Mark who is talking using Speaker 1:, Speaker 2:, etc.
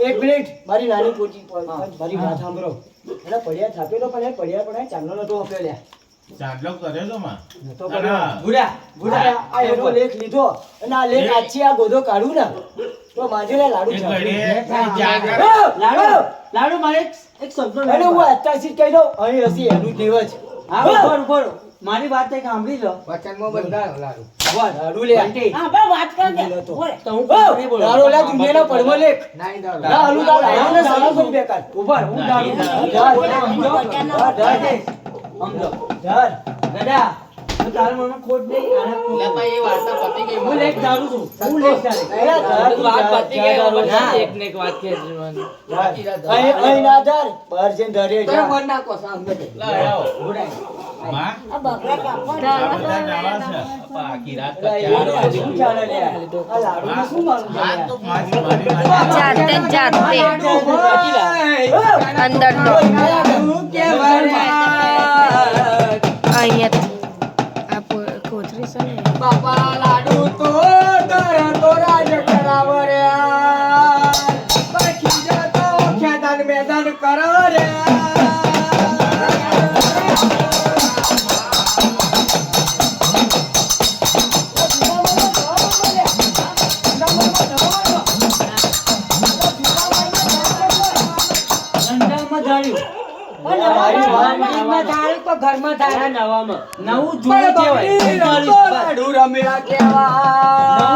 Speaker 1: એક મિનિટ મારી નાની પોચી મારી વાત સાંભળો એના પડ્યા થાપેલો પણ એ પડ્યા પણ ચાંદલો નતો આપ્યો લ્યા
Speaker 2: ચાંદલો કર્યો તો માં
Speaker 1: નતો કર્યો બુડા આ એનો લેખ લીધો અને આ લેખ આછી આ ગોદો કાઢું ને તો માજે લાડુ
Speaker 3: લાડુ મારે એક શબ્દ
Speaker 1: અરે હું અત્યારથી કહી દઉં અહીં હસી એનું દેવ જ
Speaker 3: હા ઉપર મારી વાત એક સાંભળી લો
Speaker 4: વચનમાં બંધાયો લાડુ
Speaker 1: લાડુ લે
Speaker 5: હા બા વાત કર દે બોલે
Speaker 3: તો હું કોને બોલું
Speaker 1: લાડુ લા દુનિયાનો પડવો લેખ
Speaker 4: નાઈ દાડો
Speaker 1: ના આલુ લાડુ ને સાલો પણ બેકાર
Speaker 3: ઉપર હું સમજો ધર ગડા તો તારા મનમાં ખોટ નહીં આને
Speaker 4: લેતા એ વાર્તા પતી ગઈ
Speaker 3: હું લેખ ધારું છું હું લેખ ધારે
Speaker 4: વાત પતી ગઈ
Speaker 3: એક ને એક વાત કે
Speaker 1: અહીં ના ધાર બહાર જઈને ધરે
Speaker 4: તો
Speaker 1: જા
Speaker 4: મન નાખો સામે
Speaker 2: માં
Speaker 5: આ બકરા કાપવા
Speaker 2: આ બધા જવા છે આખી રાત
Speaker 1: શું ચાલે લે આ લાડુ શું મારું
Speaker 2: આ તો મારી
Speaker 6: જાતે અંદર તો અહીંયા આ કોથરી છે ને
Speaker 1: બાપા લાડુ તો તો રાજ કરાવર્યા પછી જતો ખેદાન મેદાન કરો રે
Speaker 3: ઘરમાં ધારા નવામાં નવું જૂનું કહેવાય
Speaker 1: રમ્યા કેવા